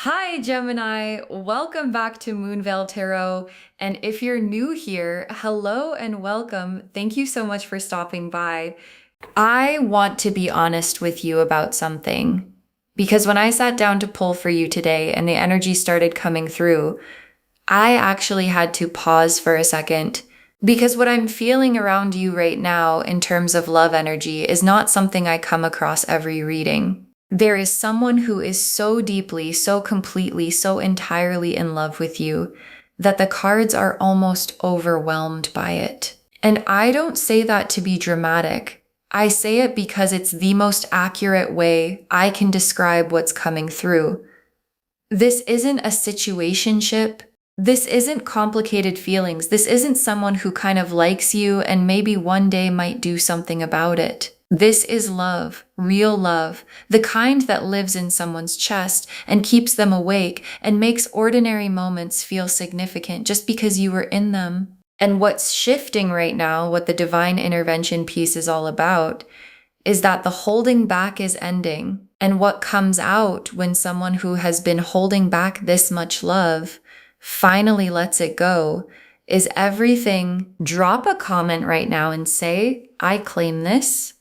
Hi, Gemini. Welcome back to Moonveil Tarot. And if you're new here, hello and welcome. Thank you so much for stopping by. I want to be honest with you about something because when I sat down to pull for you today and the energy started coming through, I actually had to pause for a second because what I'm feeling around you right now in terms of love energy is not something I come across every reading. There is someone who is so deeply, so completely, so entirely in love with you that the cards are almost overwhelmed by it. And I don't say that to be dramatic. I say it because it's the most accurate way I can describe what's coming through. This isn't a situationship. This isn't complicated feelings. This isn't someone who kind of likes you and maybe one day might do something about it. This is love, real love, the kind that lives in someone's chest and keeps them awake and makes ordinary moments feel significant just because you were in them. And what's shifting right now, what the divine intervention piece is all about, is that the holding back is ending. And what comes out when someone who has been holding back this much love finally lets it go is everything. Drop a comment right now and say, I claim this.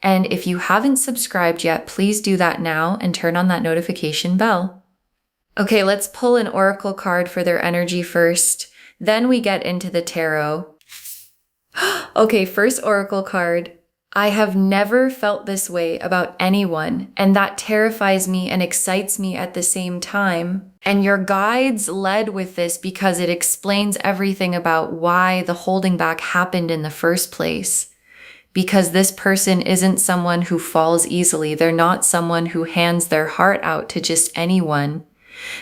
And if you haven't subscribed yet, please do that now and turn on that notification bell. Okay, let's pull an oracle card for their energy first. Then we get into the tarot. Okay, first oracle card. I have never felt this way about anyone, and that terrifies me and excites me at the same time. And your guides led with this because it explains everything about why the holding back happened in the first place. Because this person isn't someone who falls easily. They're not someone who hands their heart out to just anyone.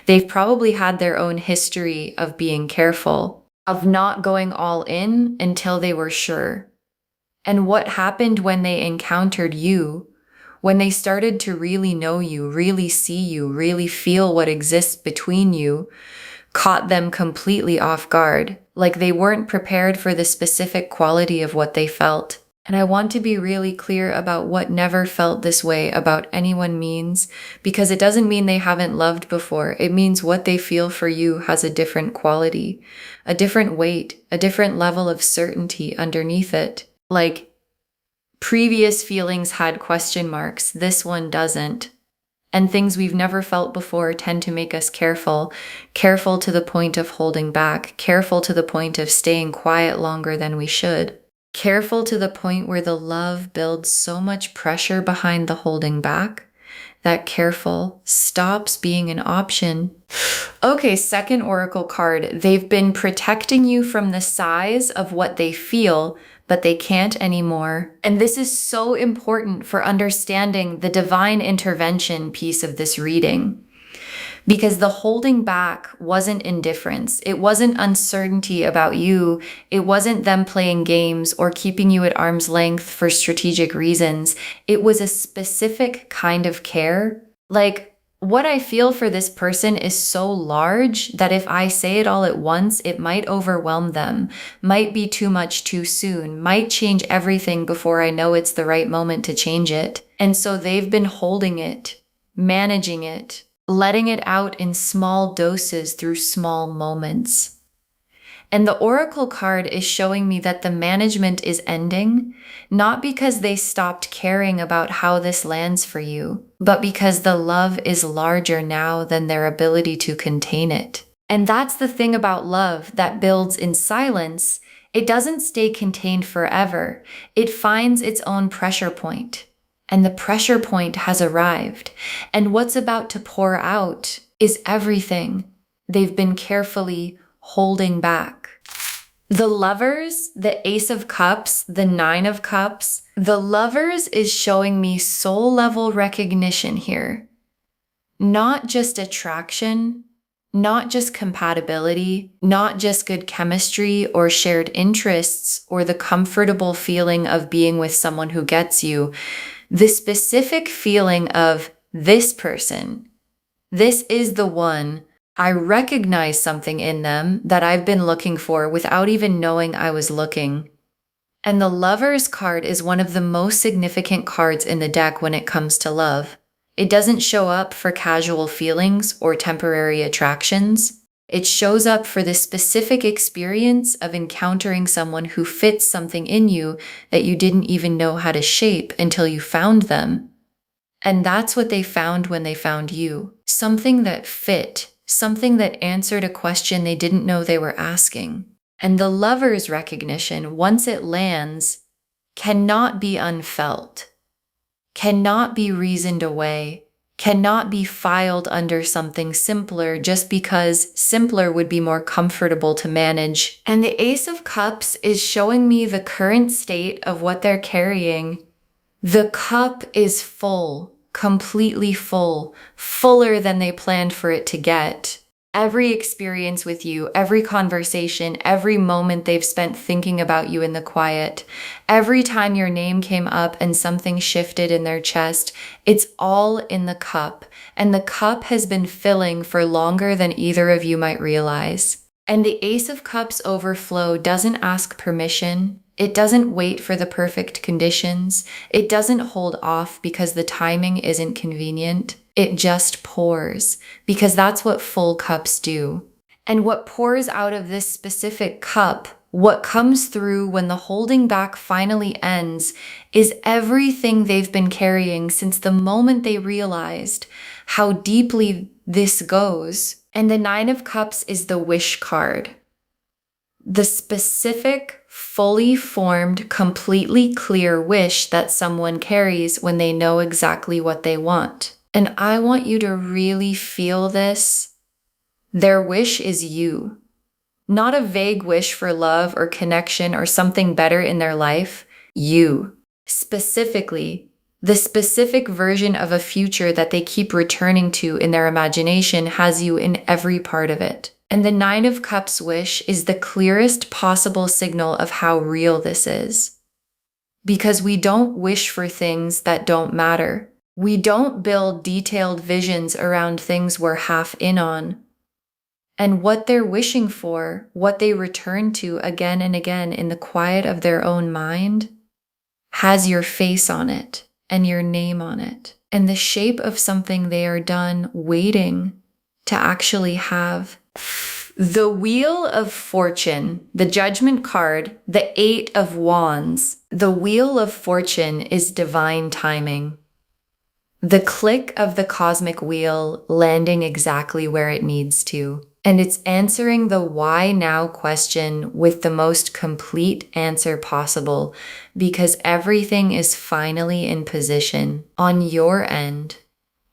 They've probably had their own history of being careful, of not going all in until they were sure. And what happened when they encountered you, when they started to really know you, really see you, really feel what exists between you, caught them completely off guard, like they weren't prepared for the specific quality of what they felt. And I want to be really clear about what never felt this way about anyone means, because it doesn't mean they haven't loved before. It means what they feel for you has a different quality, a different weight, a different level of certainty underneath it. Like previous feelings had question marks, this one doesn't. And things we've never felt before tend to make us careful to the point of holding back, careful to the point of staying quiet longer than we should. Careful to the point where the love builds so much pressure behind the holding back that careful stops being an option. Okay, second oracle card. They've been protecting you from the size of what they feel, but they can't anymore. And this is so important for understanding the divine intervention piece of this reading. Because the holding back wasn't indifference. It wasn't uncertainty about you. It wasn't them playing games or keeping you at arm's length for strategic reasons. It was a specific kind of care. Like, what I feel for this person is so large that if I say it all at once, it might overwhelm them, might be too much too soon, might change everything before I know it's the right moment to change it. And so they've been holding it, managing it, letting it out in small doses through small moments. And the oracle card is showing me that the management is ending, not because they stopped caring about how this lands for you, but because the love is larger now than their ability to contain it. And that's the thing about love that builds in silence. It doesn't stay contained forever. It finds its own pressure point. And the pressure point has arrived. And what's about to pour out is everything they've been carefully holding back. The Lovers, the Ace of Cups, the Nine of Cups. The Lovers is showing me soul level recognition here. Not just attraction, not just compatibility, not just good chemistry or shared interests or the comfortable feeling of being with someone who gets you. The specific feeling of this person, this is the one. I recognize something in them that I've been looking for without even knowing I was looking. And the Lovers card is one of the most significant cards in the deck when it comes to love. It doesn't show up for casual feelings or temporary attractions. It shows up for the specific experience of encountering someone who fits something in you that you didn't even know how to shape until you found them. And that's what they found when they found you. Something that fit, something that answered a question they didn't know they were asking. And the lover's recognition, once it lands, cannot be unfelt, cannot be reasoned away, cannot be filed under something simpler just because simpler would be more comfortable to manage. And the Ace of Cups is showing me the current state of what they're carrying. The cup is full, completely full, fuller than they planned for it to get. Every experience with you, every conversation, every moment they've spent thinking about you in the quiet, every time your name came up and something shifted in their chest, it's all in the cup. And the cup has been filling for longer than either of you might realize. And the Ace of Cups overflow doesn't ask permission. It doesn't wait for the perfect conditions. It doesn't hold off because the timing isn't convenient. It just pours, because that's what full cups do. And what pours out of this specific cup, what comes through when the holding back finally ends, is everything they've been carrying since the moment they realized how deeply this goes. And the Nine of Cups is the wish card. The specific, fully formed, completely clear wish that someone carries when they know exactly what they want. And I want you to really feel this. Their wish is you. Not a vague wish for love or connection or something better in their life. You. Specifically, the specific version of a future that they keep returning to in their imagination has you in every part of it. And the Nine of Cups wish is the clearest possible signal of how real this is. Because we don't wish for things that don't matter. We don't build detailed visions around things we're half in on. And what they're wishing for, what they return to again and again in the quiet of their own mind, has your face on it and your name on it and the shape of something they are done waiting to actually have. The Wheel of Fortune, the Judgment card, the Eight of Wands. The Wheel of Fortune is divine timing. The click of the cosmic wheel landing exactly where it needs to. And it's answering the why now question with the most complete answer possible, because everything is finally in position on your end,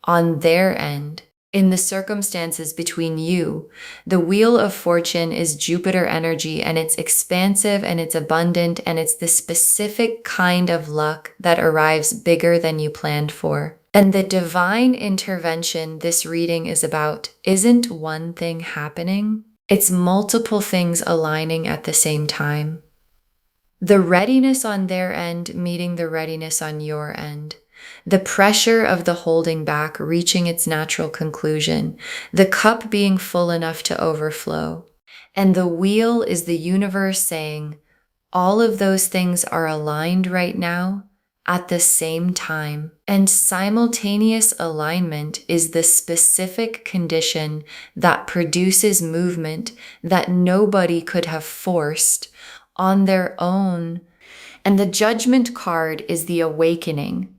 on their end, in the circumstances between you. The Wheel of Fortune is Jupiter energy, and it's expansive and it's abundant, and it's the specific kind of luck that arrives bigger than you planned for. And the divine intervention this reading is about isn't one thing happening, it's multiple things aligning at the same time. The readiness on their end meeting the readiness on your end. The pressure of the holding back reaching its natural conclusion. The cup being full enough to overflow. And the wheel is the universe saying, all of those things are aligned right now at the same time. And simultaneous alignment is the specific condition that produces movement that nobody could have forced on their own. And the Judgment card is the awakening.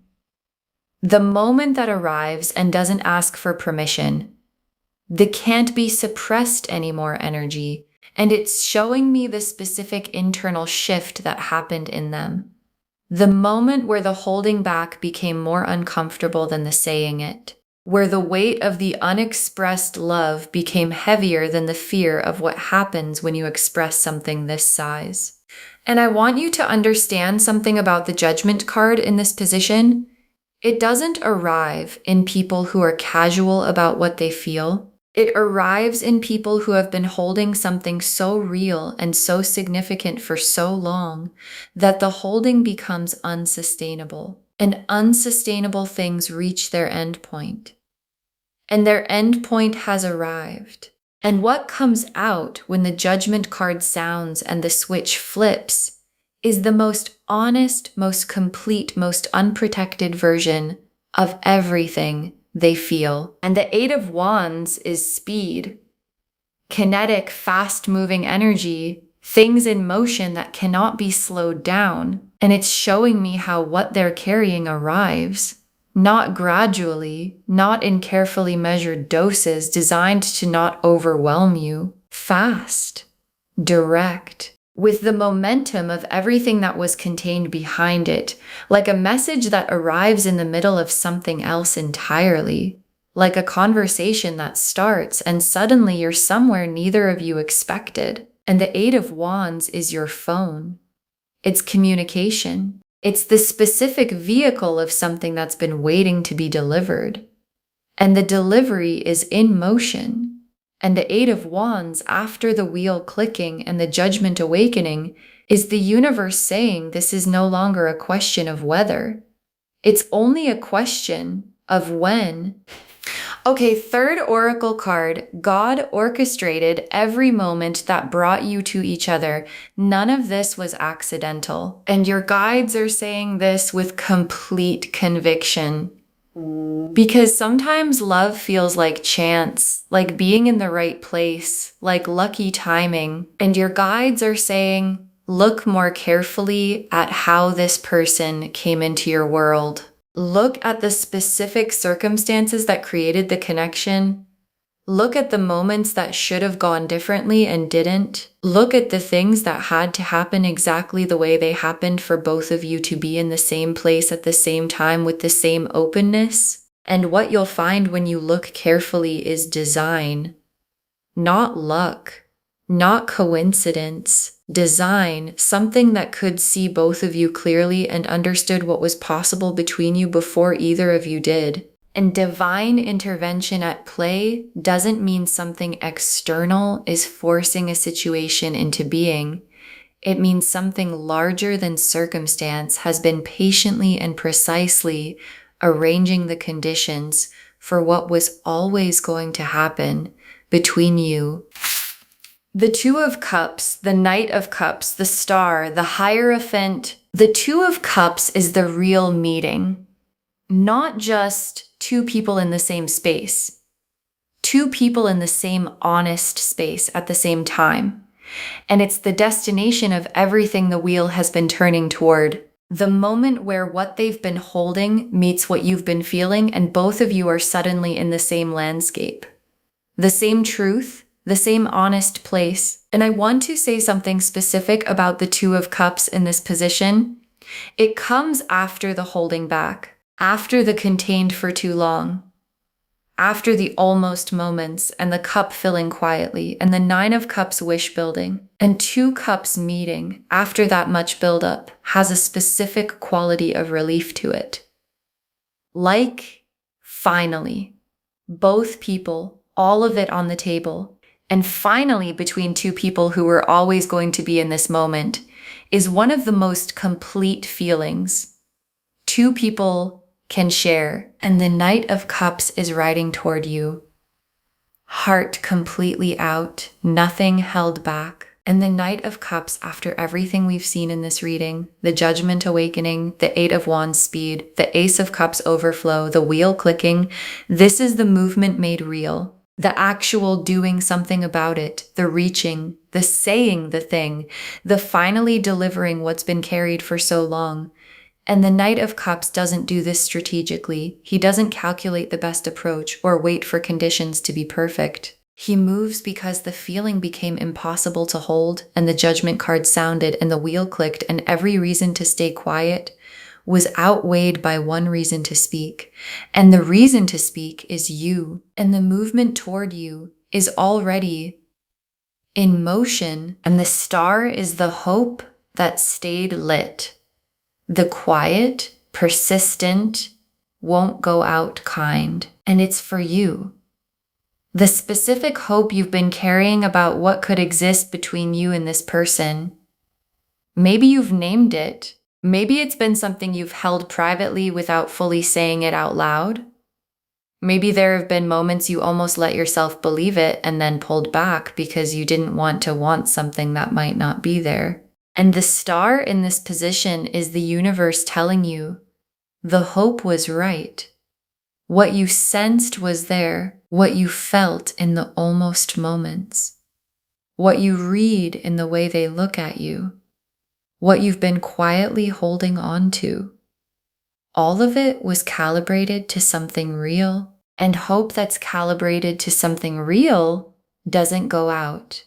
The moment that arrives and doesn't ask for permission. The can't be suppressed anymore energy. And it's showing me the specific internal shift that happened in them. The moment where the holding back became more uncomfortable than the saying it. Where the weight of the unexpressed love became heavier than the fear of what happens when you express something this size. And I want you to understand something about the Judgment card in this position. It doesn't arrive in people who are casual about what they feel. It arrives in people who have been holding something so real and so significant for so long that the holding becomes unsustainable. And unsustainable things reach their end point. And their end point has arrived. And what comes out when the Judgment card sounds and the switch flips is the most honest, most complete, most unprotected version of everything they feel. And the Eight of Wands is speed, kinetic, fast-moving energy, things in motion that cannot be slowed down. And it's showing me how what they're carrying arrives, not gradually, not in carefully measured doses designed to not overwhelm you. Fast, direct, with the momentum of everything that was contained behind it, like a message that arrives in the middle of something else entirely, like a conversation that starts and suddenly you're somewhere neither of you expected. And the Eight of Wands is your phone. It's communication. It's the specific vehicle of something that's been waiting to be delivered. And the delivery is in motion. And the Eight of Wands, after the wheel clicking and the judgment awakening, is the universe saying this is no longer a question of whether. It's only a question of when. Okay, third oracle card. God orchestrated every moment that brought you to each other. None of this was accidental. And your guides are saying this with complete conviction. Because sometimes love feels like chance, like being in the right place, like lucky timing. And your guides are saying, look more carefully at how this person came into your world. Look at the specific circumstances that created the connection. Look at the moments that should have gone differently and didn't. Look at the things that had to happen exactly the way they happened for both of you to be in the same place at the same time with the same openness. And what you'll find when you look carefully is design, not luck, not coincidence. Design, something that could see both of you clearly and understood what was possible between you before either of you did. And divine intervention at play doesn't mean something external is forcing a situation into being. It means something larger than circumstance has been patiently and precisely arranging the conditions for what was always going to happen between you. The Two of Cups, the Knight of Cups, the Star, the Hierophant. The Two of Cups is the real meeting. Not just two people in the same space. Two people in the same honest space at the same time. And it's the destination of everything the wheel has been turning toward. The moment where what they've been holding meets what you've been feeling, and both of you are suddenly in the same landscape. The same truth, the same honest place. And I want to say something specific about the Two of Cups in this position. It comes after the holding back, after the contained for too long, after the almost moments and the cup filling quietly, and the Nine of Cups wish building. And Two Cups meeting, after that much buildup, has a specific quality of relief to it. Like, finally, both people, all of it on the table. And finally, between two people who were always going to be in this moment, is one of the most complete feelings two people can share. And the Knight of Cups is riding toward you. Heart completely out, nothing held back. And the Knight of Cups, after everything we've seen in this reading, the Judgment awakening, the Eight of Wands speed, the Ace of Cups overflow, the wheel clicking, this is the movement made real. The actual doing something about it, the reaching, the saying the thing, the finally delivering what's been carried for so long. And the Knight of Cups doesn't do this strategically. He doesn't calculate the best approach or wait for conditions to be perfect. He moves because the feeling became impossible to hold, and the Judgment card sounded and the wheel clicked, and every reason to stay quiet was outweighed by one reason to speak. And the reason to speak is you. And the movement toward you is already in motion. And the Star is the hope that stayed lit. The quiet, persistent, won't go out kind. And it's for you. The specific hope you've been carrying about what could exist between you and this person. Maybe you've named it. Maybe it's been something you've held privately without fully saying it out loud. Maybe there have been moments you almost let yourself believe it and then pulled back because you didn't want to want something that might not be there. And the Star in this position is the universe telling you the hope was right. What you sensed was there, what you felt in the almost moments, what you read in the way they look at you, what you've been quietly holding on to. All of it was calibrated to something real, and hope that's calibrated to something real doesn't go out.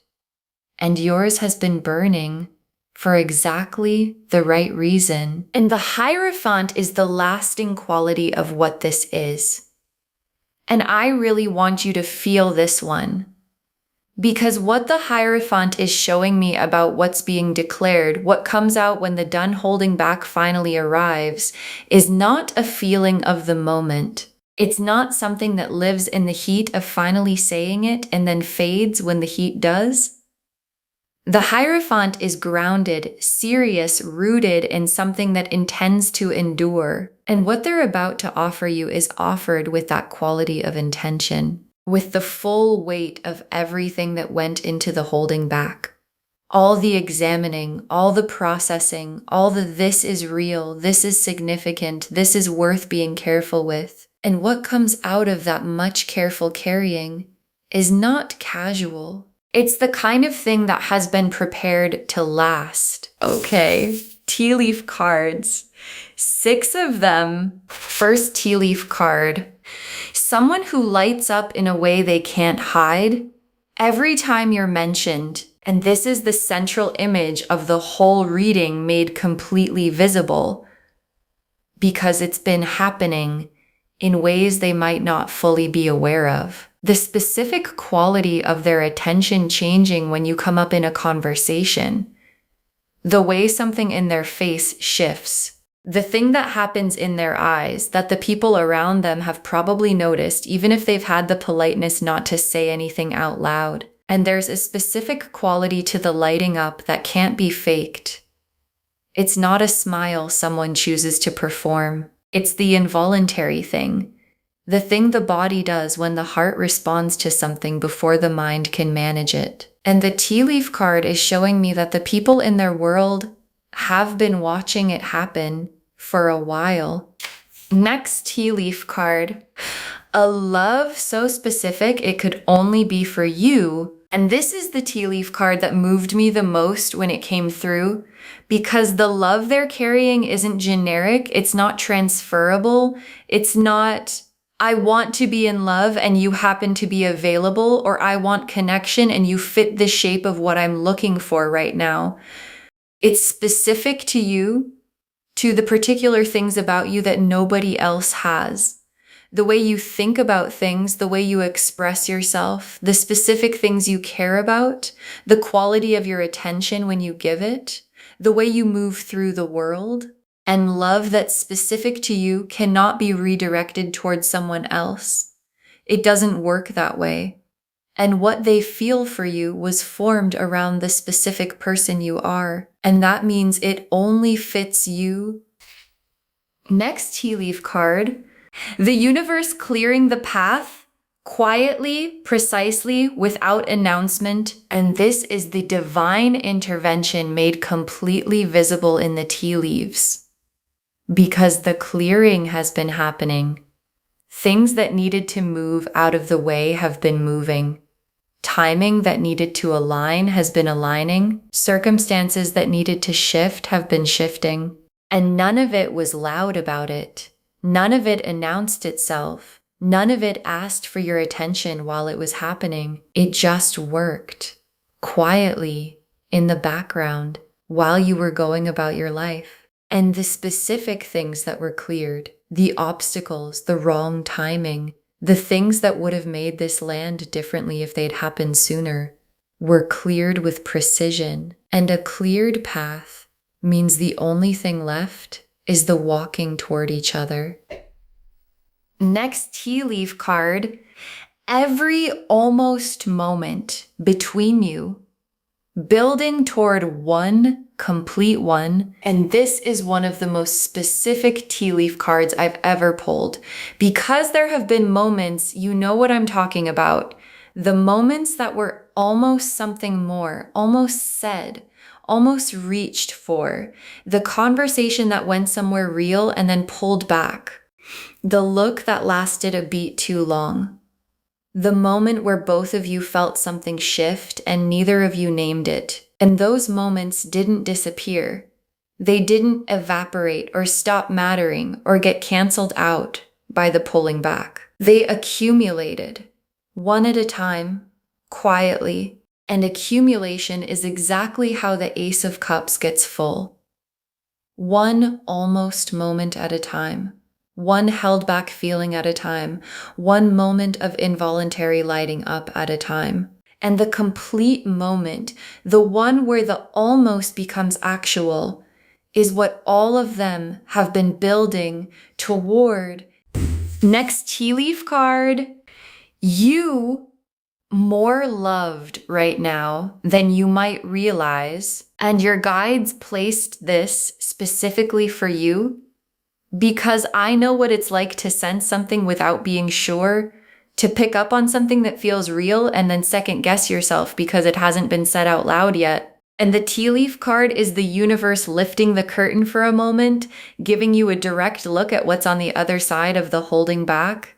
And yours has been burning for exactly the right reason. And the Hierophant is the lasting quality of what this is. And I really want you to feel this one. Because what the Hierophant is showing me about what's being declared, what comes out when the done holding back finally arrives, is not a feeling of the moment. It's not something that lives in the heat of finally saying it and then fades when the heat does. The Hierophant is grounded, serious, rooted in something that intends to endure. And what they're about to offer you is offered with that quality of intention, with the full weight of everything that went into the holding back. All the examining, all the processing, all the this is real, this is significant, this is worth being careful with. And what comes out of that much careful carrying is not casual. It's the kind of thing that has been prepared to last. Okay, tea leaf cards. 6 of them. First tea leaf card. Someone who lights up in a way they can't hide. Every time you're mentioned, and this is the central image of the whole reading made completely visible, because it's been happening in ways they might not fully be aware of. The specific quality of their attention changing when you come up in a conversation. The way something in their face shifts. The thing that happens in their eyes that the people around them have probably noticed, even if they've had the politeness not to say anything out loud. And there's a specific quality to the lighting up that can't be faked. It's not a smile someone chooses to perform. It's the involuntary thing. The thing the body does when the heart responds to something before the mind can manage it. And the tea leaf card is showing me that the people in their world have been watching it happen for a while. Next tea leaf card, a love so specific it could only be for you. And this is the tea leaf card that moved me the most when it came through, because the love they're carrying isn't generic, it's not transferable, it's not I want to be in love and you happen to be available, or I want connection and you fit the shape of what I'm looking for right now. It's specific to you, to the particular things about you that nobody else has. The way you think about things, the way you express yourself, the specific things you care about, the quality of your attention when you give it, the way you move through the world. And love that's specific to you cannot be redirected towards someone else. It doesn't work that way. And what they feel for you was formed around the specific person you are. And that means it only fits you. Next tea leaf card, the universe clearing the path quietly, precisely, without announcement. And this is the divine intervention made completely visible in the tea leaves. Because the clearing has been happening. Things that needed to move out of the way have been moving. Timing that needed to align has been aligning. Circumstances that needed to shift have been shifting. And none of it was loud about it. None of it announced itself. None of it asked for your attention while it was happening. It just worked. Quietly, in the background, while you were going about your life. And the specific things that were cleared, the obstacles, the wrong timing, the things that would have made this land differently if they'd happened sooner, were cleared with precision. And a cleared path means the only thing left is the walking toward each other. Next tea leaf card, every almost moment between you, building toward one complete one. And this is one of the most specific tea leaf cards I've ever pulled. Because there have been moments, you know what I'm talking about. The moments that were almost something more, almost said, almost reached for. The conversation that went somewhere real and then pulled back. The look that lasted a beat too long. The moment where both of you felt something shift and neither of you named it. And those moments didn't disappear. They didn't evaporate or stop mattering or get canceled out by the pulling back. They accumulated, one at a time, quietly. And accumulation is exactly how the Ace of Cups gets full. One almost moment at a time. One held back feeling at a time, one moment of involuntary lighting up at a time. And the complete moment, the one where the almost becomes actual, is what all of them have been building toward. Next tea leaf card, you more loved right now than you might realize. And your guides placed this specifically for you because I know what it's like to sense something without being sure, to pick up on something that feels real and then second guess yourself because it hasn't been said out loud yet. And the tea leaf card is the universe lifting the curtain for a moment, giving you a direct look at what's on the other side of the holding back.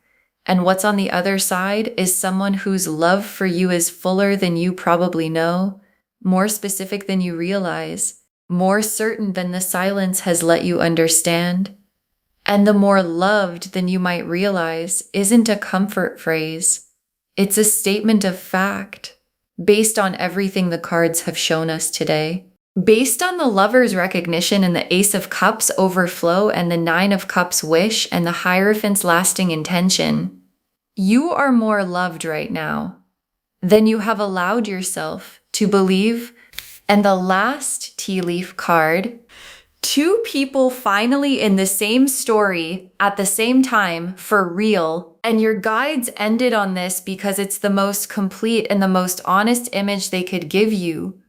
And what's on the other side is someone whose love for you is fuller than you probably know, more specific than you realize, more certain than the silence has let you understand. And the more loved than you might realize isn't a comfort phrase. It's a statement of fact, based on everything the cards have shown us today. Based on the Lover's recognition and the Ace of Cups overflow and the Nine of Cups wish and the Hierophant's lasting intention, you are more loved right now than you have allowed yourself to believe. And the last tea leaf card, two people finally in the same story at the same time for real. And your guides ended on this because it's the most complete and the most honest image they could give you.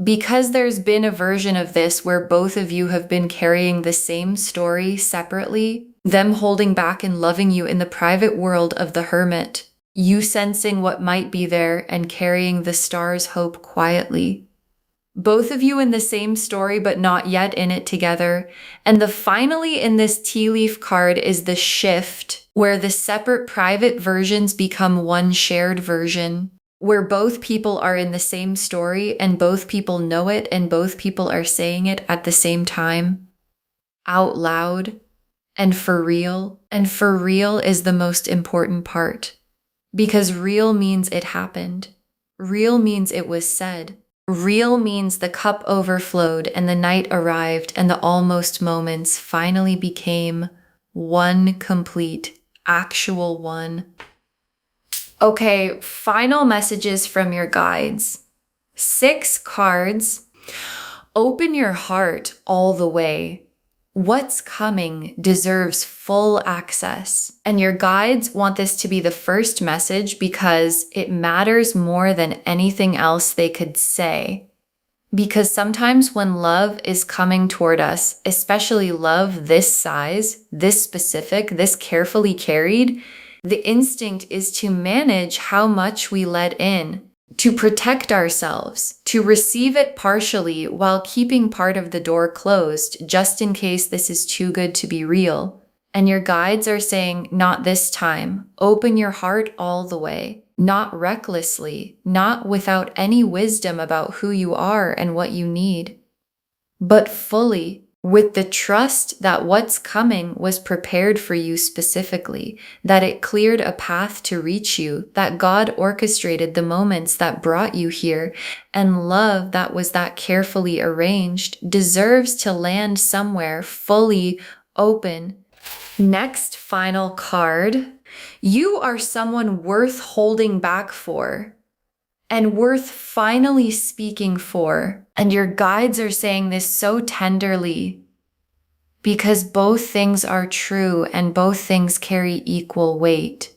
Because there's been a version of this where both of you have been carrying the same story separately, them holding back and loving you in the private world of the hermit, you sensing what might be there and carrying the star's hope quietly. Both of you in the same story, but not yet in it together. And the finally in this tea leaf card is the shift, where the separate private versions become one shared version, where both people are in the same story and both people know it and both people are saying it at the same time, out loud, and for real. And for real is the most important part, because real means it happened. Real means it was said. Real means the cup overflowed and the night arrived and the almost moments finally became one complete, actual one. Okay, final messages from your guides. 6 cards. Open your heart all the way. What's coming deserves full access. And your guides want this to be the first message because it matters more than anything else they could say. Because sometimes when love is coming toward us, especially love this size, this specific, this carefully carried, the instinct is to manage how much we let in, to protect ourselves, to receive it partially while keeping part of the door closed, just in case this is too good to be real. And your guides are saying, not this time. Open your heart all the way, not recklessly, not without any wisdom about who you are and what you need, but fully, with the trust that what's coming was prepared for you specifically, that it cleared a path to reach you, that God orchestrated the moments that brought you here, and love that was that carefully arranged deserves to land somewhere fully open. Next final card. You are someone worth holding back for and worth finally speaking for. And your guides are saying this so tenderly because both things are true and both things carry equal weight.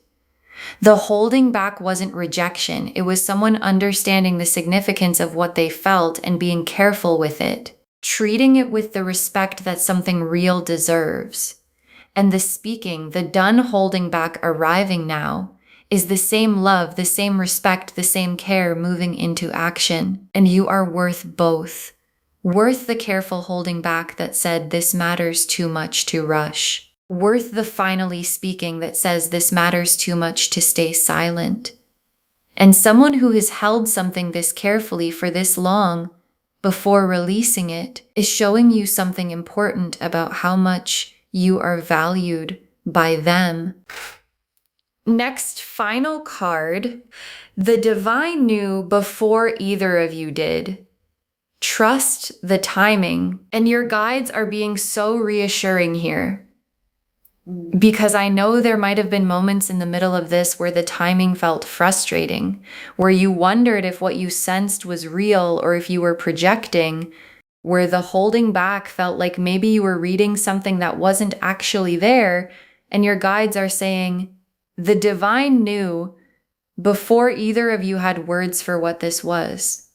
The holding back wasn't rejection. It was someone understanding the significance of what they felt and being careful with it, treating it with the respect that something real deserves. And the speaking, the done holding back arriving now, is the same love, the same respect, the same care moving into action. And you are worth both. Worth the careful holding back that said this matters too much to rush. worth the finally speaking that says this matters too much to stay silent. And someone who has held something this carefully for this long before releasing it is showing you something important about how much you are valued by them. Next, final card. The divine knew before either of you did. Trust the timing. And your guides are being so reassuring here. Because I know there might have been moments in the middle of this where the timing felt frustrating, where you wondered if what you sensed was real or if you were projecting, where the holding back felt like maybe you were reading something that wasn't actually there, and your guides are saying, the divine knew before either of you had words for what this was,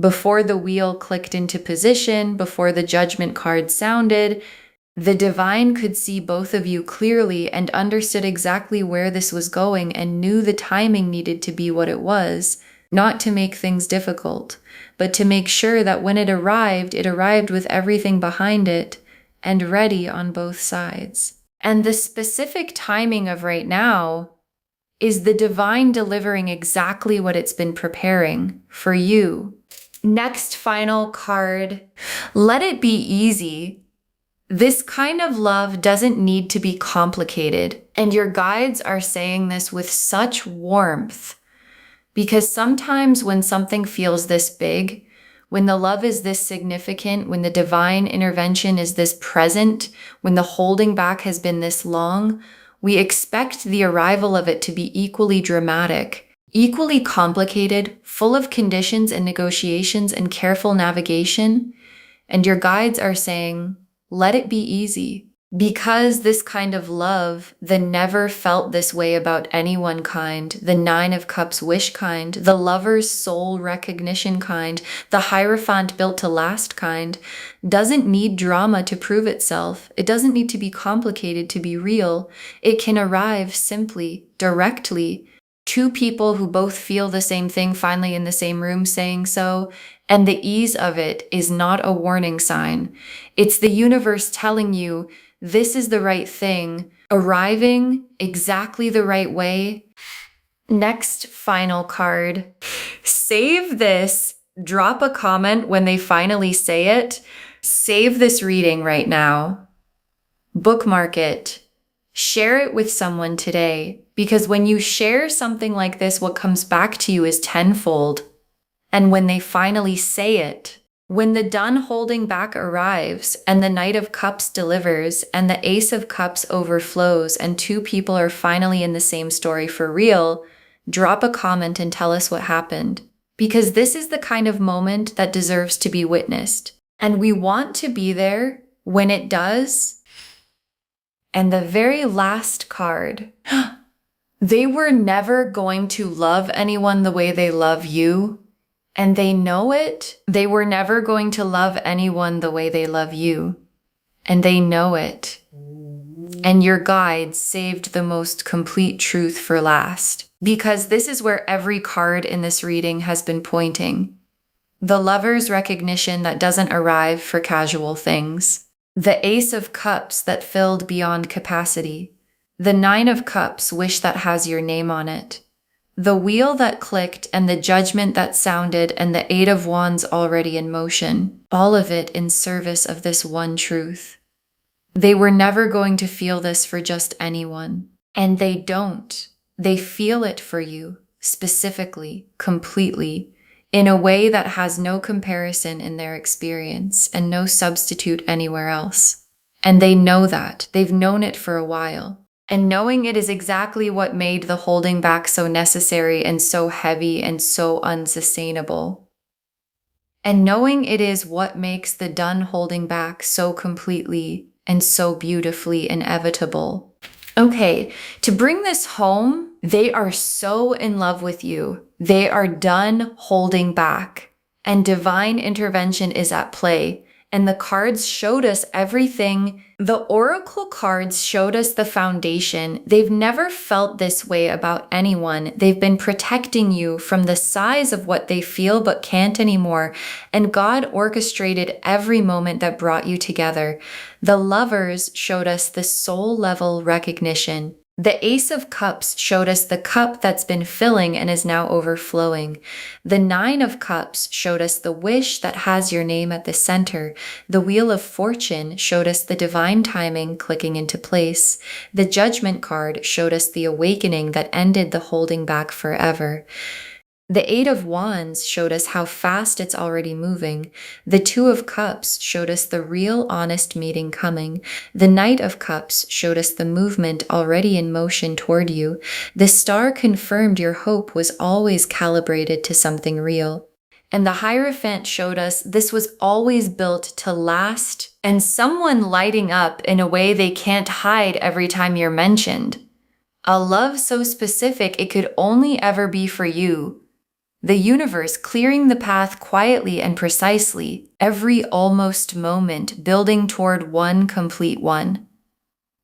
before the wheel clicked into position, before the judgment card sounded. The divine could see both of you clearly and understood exactly where this was going and knew the timing needed to be what it was, not to make things difficult, but to make sure that when it arrived with everything behind it and ready on both sides. And the specific timing of right now is the divine delivering exactly what it's been preparing for you. Next final card, let it be easy. This kind of love doesn't need to be complicated. And your guides are saying this with such warmth, because sometimes when something feels this big, when the love is this significant, when the divine intervention is this present, when the holding back has been this long, we expect the arrival of it to be equally dramatic, equally complicated, full of conditions and negotiations and careful navigation. And your guides are saying, let it be easy. Because this kind of love, the never felt this way about anyone kind, the 9 of Cups wish kind, the lover's soul recognition kind, the Hierophant built to last kind, doesn't need drama to prove itself. It doesn't need to be complicated to be real. It can arrive simply, directly. 2 people who both feel the same thing finally in the same room saying so, and the ease of it is not a warning sign. It's the universe telling you this is the right thing, arriving exactly the right way. Next final card. Save this. Drop a comment when they finally say it. Save this reading right now. Bookmark it. Share it with someone today, because when you share something like this, what comes back to you is tenfold. And when they finally say it, when the done holding back arrives and the Knight of Cups delivers and the Ace of Cups overflows and 2 people are finally in the same story for real, drop a comment and tell us what happened. Because this is the kind of moment that deserves to be witnessed. And we want to be there when it does. And the very last card, they were never going to love anyone the way they love you. And they know it. They were never going to love anyone the way they love you. And they know it. And your guides saved the most complete truth for last. Because this is where every card in this reading has been pointing. The lover's recognition that doesn't arrive for casual things. The Ace of Cups that filled beyond capacity. The 9 of Cups wish that has your name on it. The wheel that clicked and the judgment that sounded and the 8 of Wands already in motion. All of it in service of this one truth. They were never going to feel this for just anyone. And they don't. They feel it for you, specifically, completely, in a way that has no comparison in their experience and no substitute anywhere else. And they know that. They've known it for a while. And knowing it is exactly what made the holding back so necessary and so heavy and so unsustainable. And knowing it is what makes the done holding back so completely and so beautifully inevitable. Okay, to bring this home, they are so in love with you. They are done holding back. And divine intervention is at play. And the cards showed us everything. The oracle cards showed us the foundation. They've never felt this way about anyone. They've been protecting you from the size of what they feel but can't anymore. And God orchestrated every moment that brought you together. The lovers showed us the soul level recognition. The Ace of Cups showed us the cup that's been filling and is now overflowing. The Nine of Cups showed us the wish that has your name at the center. The Wheel of Fortune showed us the divine timing clicking into place. The Judgment card showed us the awakening that ended the holding back forever. The Eight of Wands showed us how fast it's already moving. The Two of Cups showed us the real honest meeting coming. The Knight of Cups showed us the movement already in motion toward you. The Star confirmed your hope was always calibrated to something real. And the Hierophant showed us this was always built to last, and someone lighting up in a way they can't hide every time you're mentioned. A love so specific it could only ever be for you. The universe clearing the path quietly and precisely, every almost moment building toward one complete one.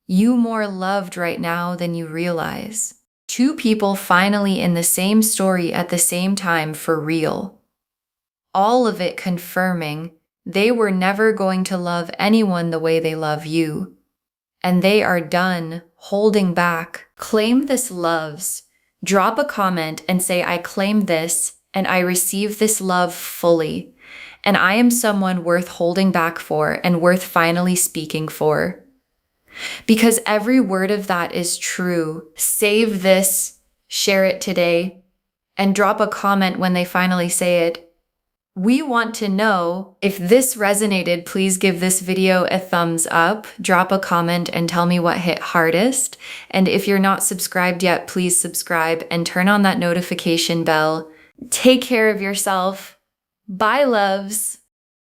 You more loved right now than you realize. Two people finally in the same story at the same time for real. All of it confirming they were never going to love anyone the way they love you. And they are done holding back. Claim this loves. Drop a comment and say, I claim this and I receive this love fully. And I am someone worth holding back for and worth finally speaking for. Because every word of that is true. Save this, share it today, and drop a comment when they finally say it. We want to know if this resonated. Please give this video a thumbs up, drop a comment and tell me what hit hardest. And if you're not subscribed yet, please subscribe and turn on that notification bell. Take care of yourself. Bye, loves.